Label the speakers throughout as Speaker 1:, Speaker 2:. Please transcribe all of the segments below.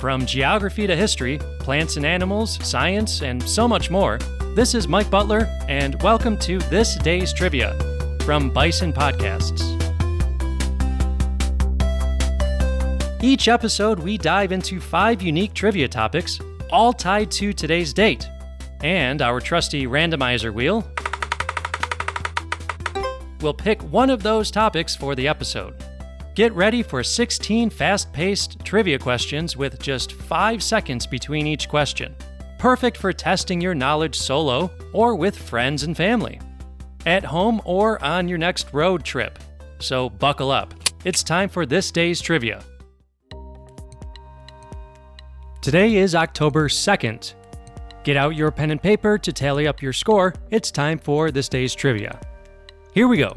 Speaker 1: From geography to history, plants and animals, science, and so much more, this is Mike Butler, and welcome to This Day's Trivia from Bison Podcasts. Each episode, we dive into 5 unique trivia topics, all tied to today's date, and our trusty randomizer wheel will pick one of those topics for the episode. Get ready for 16 fast-paced trivia questions with just 5 seconds between each question. Perfect for testing your knowledge solo or with friends and family. At home or on your next road trip. So buckle up. It's time for this day's trivia. Today is October 2nd. Get out your pen and paper to tally up your score. It's time for this day's trivia. Here we go.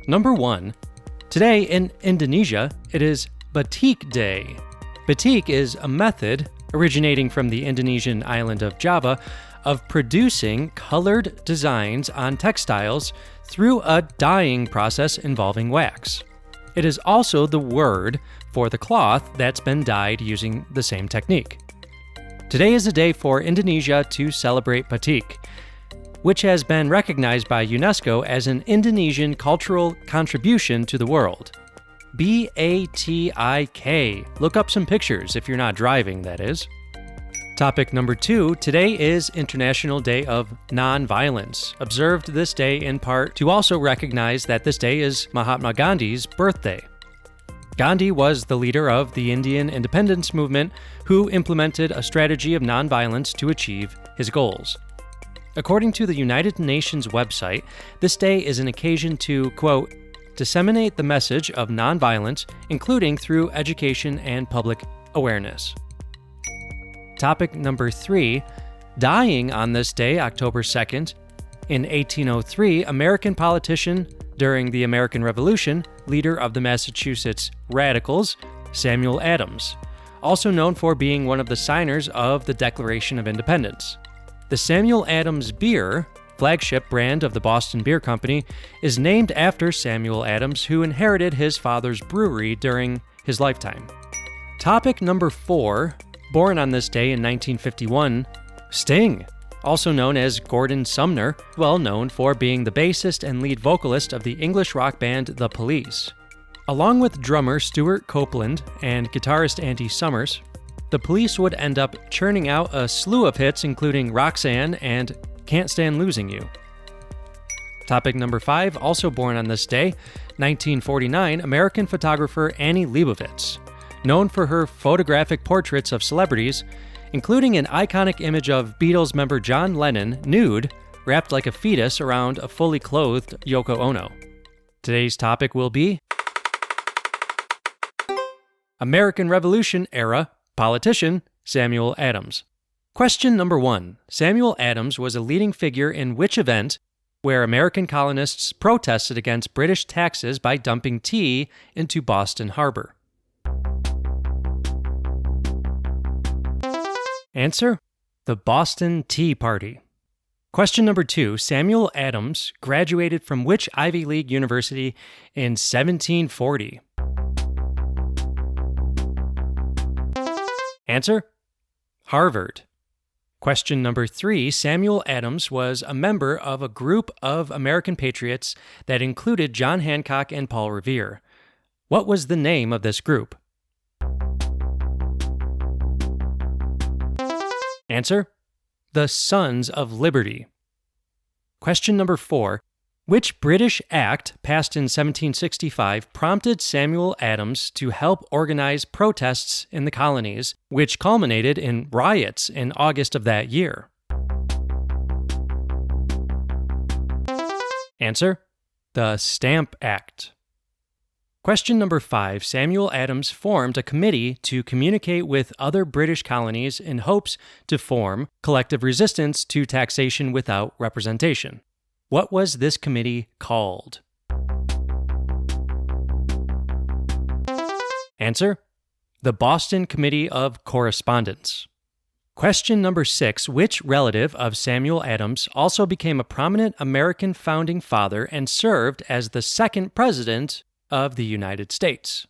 Speaker 1: Number 1. Today in Indonesia, it is Batik Day. Batik is a method originating from the Indonesian island of Java of producing colored designs on textiles through a dyeing process involving wax. It is also the word for the cloth that's been dyed using the same technique. Today is a day for Indonesia to celebrate Batik, which has been recognized by UNESCO as an Indonesian cultural contribution to the world. B-A-T-I-K. Look up some pictures if you're not driving, that is. Topic number 2. Today is International Day of Nonviolence, observed this day in part to also recognize that this day is Mahatma Gandhi's birthday. Gandhi was the leader of the Indian independence movement who implemented a strategy of nonviolence to achieve his goals. According to the United Nations website, this day is an occasion to, quote, disseminate the message of nonviolence, including through education and public awareness. Topic number 3, dying on this day, October 2nd. In 1803, American politician during the American Revolution, leader of the Massachusetts Radicals, Samuel Adams, also known for being one of the signers of the Declaration of Independence. The Samuel Adams beer, flagship brand of the Boston Beer Company, is named after Samuel Adams, who inherited his father's brewery during his lifetime. Topic number 4, born on this day in 1951, Sting, also known as Gordon Sumner, well known for being the bassist and lead vocalist of the English rock band The Police. Along with drummer Stuart Copeland and guitarist Andy Summers, The Police would end up churning out a slew of hits including Roxanne and Can't Stand Losing You. Topic number 5, also born on this day, 1949, American photographer Annie Leibovitz, known for her photographic portraits of celebrities, including an iconic image of Beatles member John Lennon nude, wrapped like a fetus around a fully clothed Yoko Ono. Today's topic will be American Revolution era politician Samuel Adams. Question number 1. Samuel Adams was a leading figure in which event where American colonists protested against British taxes by dumping tea into Boston Harbor? Answer: the Boston Tea Party. Question number 2. Samuel Adams graduated from which Ivy League university in 1740? Answer: Harvard. Question number 3. Samuel Adams was a member of a group of American patriots that included John Hancock and Paul Revere. What was the name of this group? Answer: the Sons of Liberty. Question number 4. Which British Act, passed in 1765, prompted Samuel Adams to help organize protests in the colonies, which culminated in riots in August of that year? Answer: the Stamp Act. Question number 5. Samuel Adams formed a committee to communicate with other British colonies in hopes to form collective resistance to taxation without representation. What was this committee called? Answer: the Boston Committee of Correspondence. Question number 6. Which relative of Samuel Adams also became a prominent American founding father and served as the second president of the United States?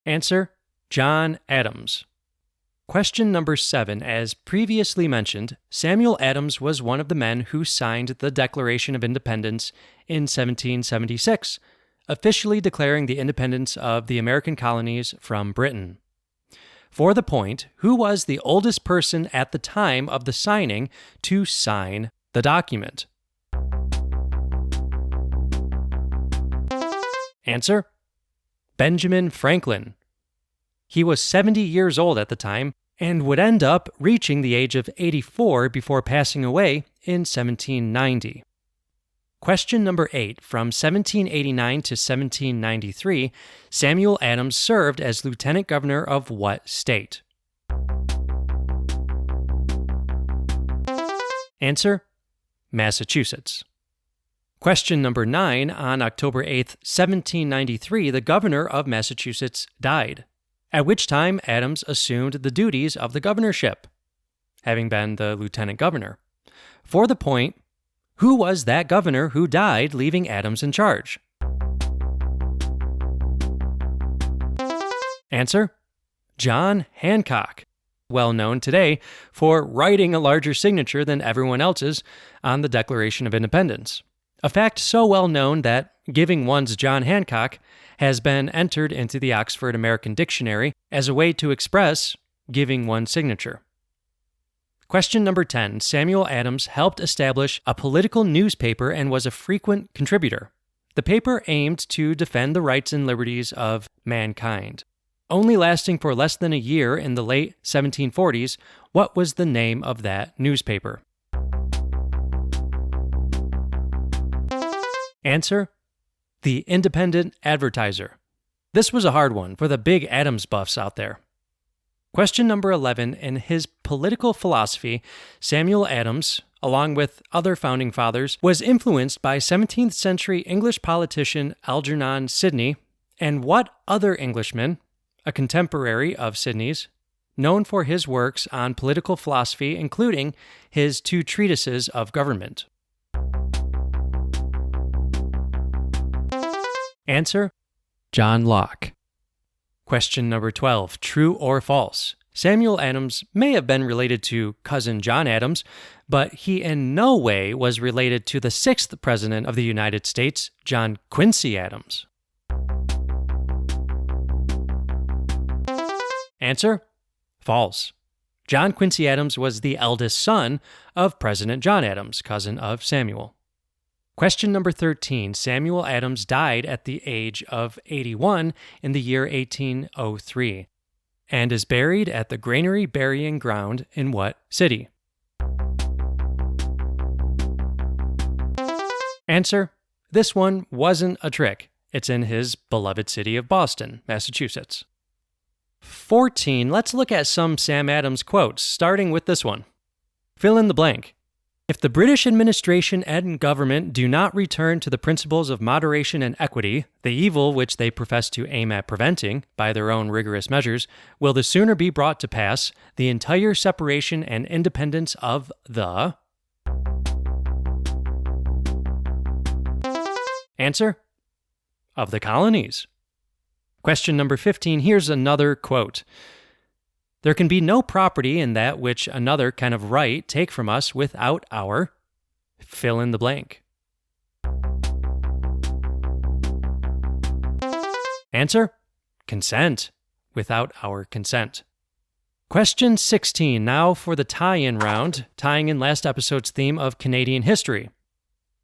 Speaker 1: Answer: John Adams. Question number 7. As previously mentioned, Samuel Adams was one of the men who signed the Declaration of Independence in 1776, officially declaring the independence of the American colonies from Britain. For the point, who was the oldest person at the time of the signing to sign the document? Answer: Benjamin Franklin. He was 70 years old at the time and would end up reaching the age of 84 before passing away in 1790. Question number 8. From 1789 to 1793, Samuel Adams served as lieutenant governor of what state? Answer: Massachusetts. Question number 9. On October 8, 1793, the governor of Massachusetts died, at which time Adams assumed the duties of the governorship, having been the lieutenant governor. For the point, who was that governor who died, leaving Adams in charge? Answer: John Hancock, well known today for writing a larger signature than everyone else's on the Declaration of Independence. A fact so well known that giving one's John Hancock has been entered into the Oxford American Dictionary as a way to express giving one's signature. Question number 10. Samuel Adams helped establish a political newspaper and was a frequent contributor. The paper aimed to defend the rights and liberties of mankind. Only lasting for less than a year in the late 1740s, what was the name of that newspaper? Answer: The Independent Advertiser. This was a hard one for the big Adams buffs out there. Question number 11. In his political philosophy, Samuel Adams, along with other founding fathers, was influenced by 17th century English politician Algernon Sidney, and what other Englishman, a contemporary of Sidney's, known for his works on political philosophy, including his 2 treatises of government? Answer: John Locke. Question number 12. True or false? Samuel Adams may have been related to cousin John Adams, but he in no way was related to the 6th President of the United States, John Quincy Adams. Answer: false. John Quincy Adams was the eldest son of President John Adams, cousin of Samuel. Question number 13. Samuel Adams died at the age of 81 in the year 1803 and is buried at the Granary Burying Ground in what city? Answer: this one wasn't a trick. It's in his beloved city of Boston, Massachusetts. 14. Let's look at some Sam Adams quotes, starting with this one. Fill in the blank. If the British administration and government do not return to the principles of moderation and equity, the evil which they profess to aim at preventing by their own rigorous measures will the sooner be brought to pass the entire separation and independence of the... Answer: of the colonies. Question number 15. Here's another quote. There can be no property in that which another can of right take from us without our... fill in the blank. Answer: consent. Without our consent. Question 16. Now for the tie-in round, tying in last episode's theme of Canadian history.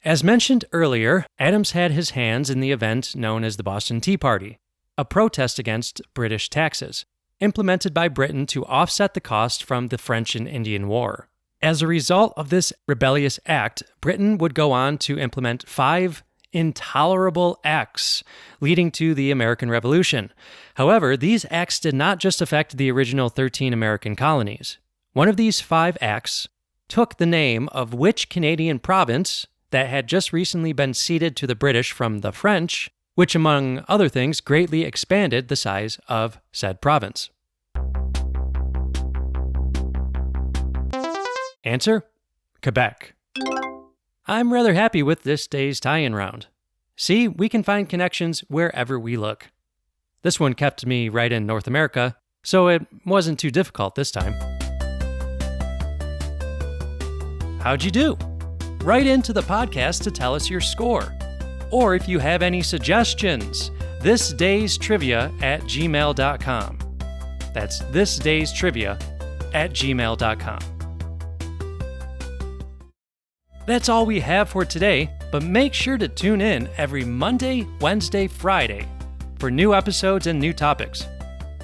Speaker 1: As mentioned earlier, Adams had his hands in the event known as the Boston Tea Party, a protest against British taxes, implemented by Britain to offset the cost from the French and Indian War. As a result of this rebellious act, Britain would go on to implement 5 intolerable acts, leading to the American Revolution. However, these acts did not just affect the original 13 American colonies. One of these 5 acts took the name of which Canadian province that had just recently been ceded to the British from the French, which, among other things, greatly expanded the size of said province. Answer: Quebec. I'm rather happy with this day's tie-in round. See, we can find connections wherever we look. This one kept me right in North America, so it wasn't too difficult this time. How'd you do? Write into the podcast to tell us your score. Or if you have any suggestions, thisdaystrivia@gmail.com. That's thisdaystrivia@gmail.com. That's all we have for today, but make sure to tune in every Monday, Wednesday, Friday for new episodes and new topics.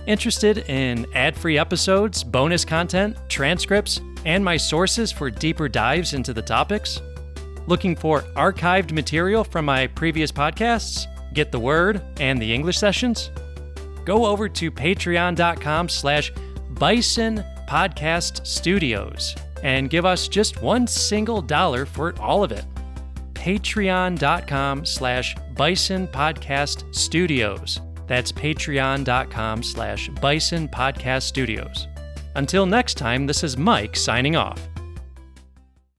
Speaker 1: Interested in ad-free episodes, bonus content, transcripts, and my sources for deeper dives into the topics? Looking for archived material from my previous podcasts, Get the Word, and the English sessions? Go over to patreon.com/Bison Podcast Studios and give us just $1 single for all of it. Patreon.com/Bison Podcast Studios. That's patreon.com/Bison Podcast Studios. Until next time, this is Mike signing off.